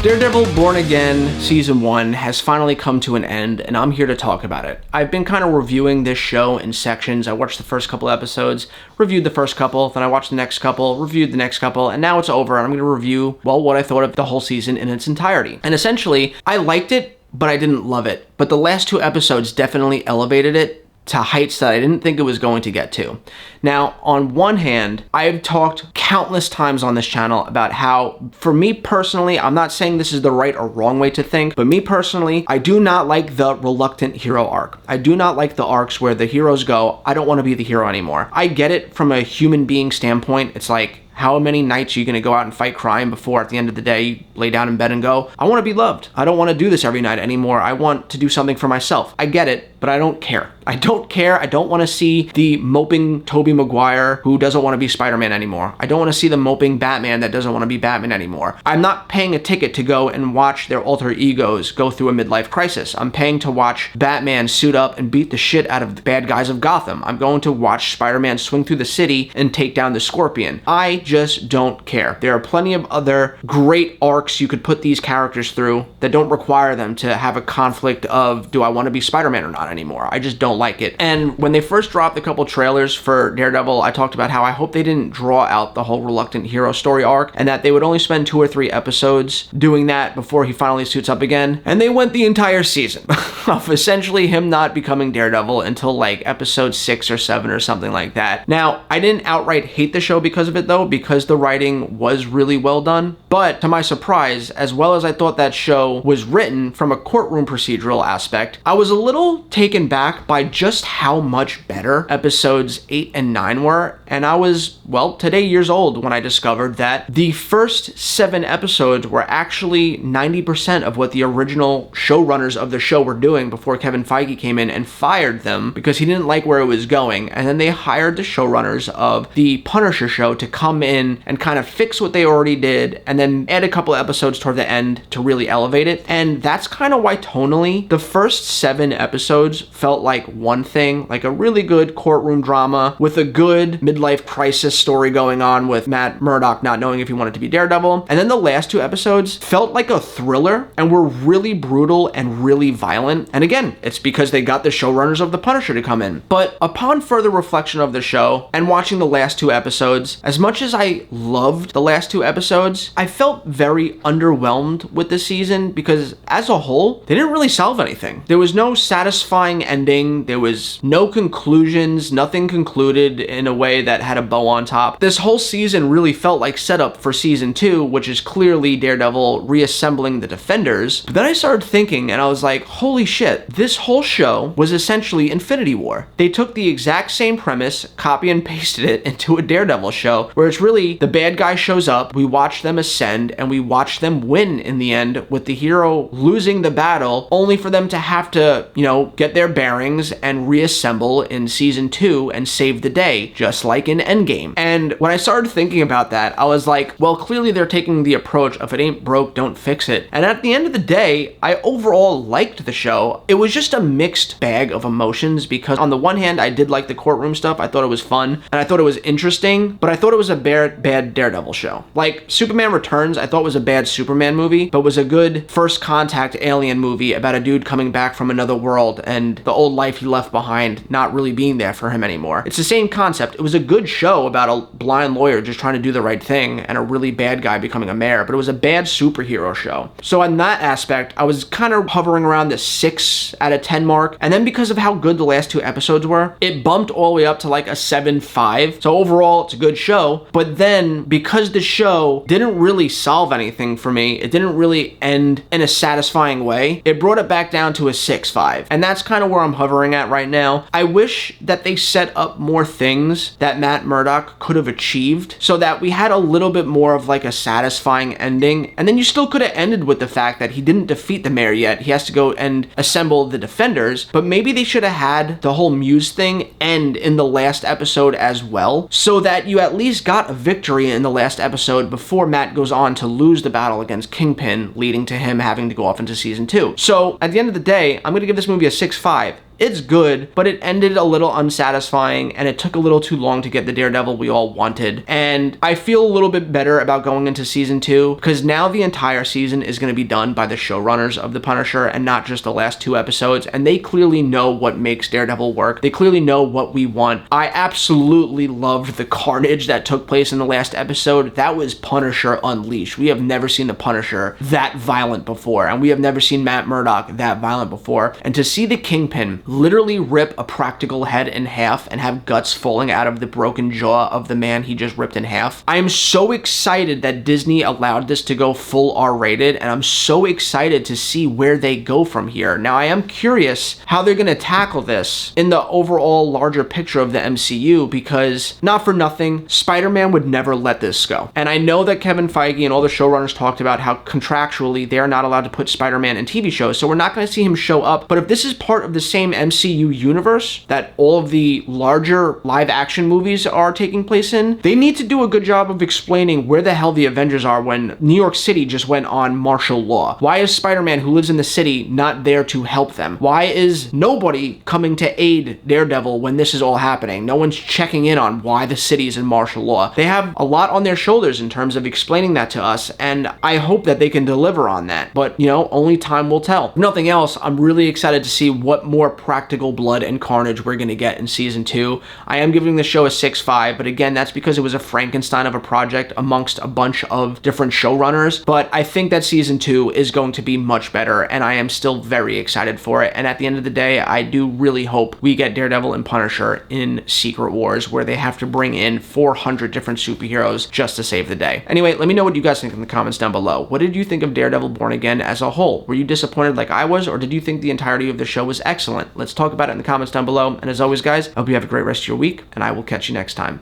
Daredevil Born Again Season 1 has finally come to an end, and I'm here to talk about it. I've been kind of reviewing this show in sections. I watched the first couple episodes, reviewed the first couple, then I watched the next couple, reviewed the next couple, and now it's over, and I'm going to review, well, what I thought of the whole season in its entirety. And essentially, I liked it, but I didn't love it. But the last two episodes definitely elevated it to heights that I didn't think it was going to get to. Now, on one hand, I've talked countless times on this channel about how, for me personally, I'm not saying this is the right or wrong way to think, but me personally, I do not like the reluctant hero arc. I do not like the arcs where the heroes go, I don't want to be the hero anymore. I get it from a human being standpoint. It's like, how many nights are you going to go out and fight crime before at the end of the day you lay down in bed and go, I want to be loved. I don't want to do this every night anymore. I want to do something for myself. I get it, but I don't care. I don't care. I don't want to see the moping Tobey Maguire who doesn't want to be Spider-Man anymore. I don't want to see the moping Batman that doesn't want to be Batman anymore. I'm not paying a ticket to go and watch their alter egos go through a midlife crisis. I'm paying to watch Batman suit up and beat the shit out of the bad guys of Gotham. I'm going to watch Spider-Man swing through the city and take down the Scorpion. I just don't care. There are plenty of other great arcs you could put these characters through that don't require them to have a conflict of, do I want to be Spider-Man or not anymore? I just don't like it. And when they first dropped a couple trailers for Daredevil, I talked about how I hope they didn't draw out the whole reluctant hero story arc and that they would only spend 2 or 3 episodes doing that before he finally suits up again. And they went the entire season of essentially him not becoming Daredevil until like episode 6 or 7 or something like that. Now, I didn't outright hate the show because of it though, because the writing was really well done. But to my surprise, as well as I thought that show was written from a courtroom procedural aspect, I was a little taken back by just how much better episodes 8 and 9 were. And I was, well, today years old when I discovered that the first 7 episodes were actually 90% of what the original showrunners of the show were doing before Kevin Feige came in and fired them because he didn't like where it was going. And then they hired the showrunners of the Punisher show to come in and kind of fix what they already did and then add a couple episodes toward the end to really elevate it. And that's kind of why tonally the first 7 episodes felt like one thing, like a really good courtroom drama with a good midlife crisis story going on with Matt Murdock not knowing if he wanted to be Daredevil. And then the last 2 episodes felt like a thriller and were really brutal and really violent. And again, it's because they got the showrunners of The Punisher to come in. But upon further reflection of the show and watching the last 2 episodes, as much as I loved the last 2 episodes, I felt very underwhelmed with the season because as a whole, they didn't really solve anything. There was no satisfying ending. There was no conclusions, nothing concluded in a way that had a bow on top. This whole season really felt like setup for season 2, which is clearly Daredevil reassembling the Defenders. But then I started thinking and I was like, holy shit, this whole show was essentially Infinity War. They took the exact same premise, copy and pasted it into a Daredevil show where it's really the bad guy shows up, we watch them ascend, and we watch them win in the end with the hero losing the battle only for them to have to, get their bearings and reassemble in season 2 and save the day, just like in Endgame. And when I started thinking about that, I was like, well, clearly they're taking the approach of it ain't broke, don't fix it. And at the end of the day, I overall liked the show. It was just a mixed bag of emotions because on the one hand, I did like the courtroom stuff. I thought it was fun and I thought it was interesting, but I thought it was a bad Daredevil show. Like Superman Returns, I thought was a bad Superman movie, but was a good first contact alien movie about a dude coming back from another world and the old life he left behind not really being there for him anymore. It's the same concept. It was a good show about a blind lawyer just trying to do the right thing and a really bad guy becoming a mayor, but it was a bad superhero show. So in that aspect, I was kind of hovering around the 6 out of 10 mark. And then because of how good the last 2 episodes were, it bumped all the way up to like a 7.5. So overall, it's a good show. But then because the show didn't really solve anything for me, it didn't really end in a satisfying way, it brought it back down to a 6.5. And that's kind of where I'm hovering at right now. I wish that they set up more things that Matt Murdock could have achieved so that we had a little bit more of like a satisfying ending. And then you still could have ended with the fact that he didn't defeat the mayor yet. He has to go and assemble the Defenders, but maybe they should have had the whole Muse thing end in the last episode as well, so that you at least got a victory in the last episode before Matt goes on to lose the battle against Kingpin, leading to him having to go off into season 2. So at the end of the day, I'm going to give this movie a 6.5. It's good, but it ended a little unsatisfying, and it took a little too long to get the Daredevil we all wanted. And I feel a little bit better about going into season 2, because now the entire season is going to be done by the showrunners of The Punisher and not just the last 2 episodes, and they clearly know what makes Daredevil work. They clearly know what we want. I absolutely loved the carnage that took place in the last episode. That was Punisher Unleashed. We have never seen the Punisher that violent before, and we have never seen Matt Murdock that violent before. And to see the Kingpin literally rip a practical head in half and have guts falling out of the broken jaw of the man he just ripped in half, I am so excited that Disney allowed this to go full R-rated, and I'm so excited to see where they go from here. Now, I am curious how they're going to tackle this in the overall larger picture of the MCU, because, not for nothing, Spider-Man would never let this go. And I know that Kevin Feige and all the showrunners talked about how contractually they are not allowed to put Spider-Man in TV shows, so we're not going to see him show up. But if this is part of the same MCU universe that all of the larger live-action movies are taking place in, they need to do a good job of explaining where the hell the Avengers are when New York City just went on martial law. Why is Spider-Man, who lives in the city, not there to help them? Why is nobody coming to aid Daredevil when this is all happening? No one's checking in on why the city is in martial law. They have a lot on their shoulders in terms of explaining that to us, and I hope that they can deliver on that. But, you know, only time will tell. If nothing else, I'm really excited to see what more practical blood and carnage we're going to get in season 2. I am giving the show a 6.5, but again, that's because it was a Frankenstein of a project amongst a bunch of different showrunners. But I think that season 2 is going to be much better, and I am still very excited for it. And at the end of the day, I do really hope we get Daredevil and Punisher in Secret Wars, where they have to bring in 400 different superheroes just to save the day. Anyway, let me know what you guys think in the comments down below. What did you think of Daredevil Born Again as a whole? Were you disappointed like I was, or did you think the entirety of the show was excellent? Let's talk about it in the comments down below. And as always, guys, I hope you have a great rest of your week, and I will catch you next time.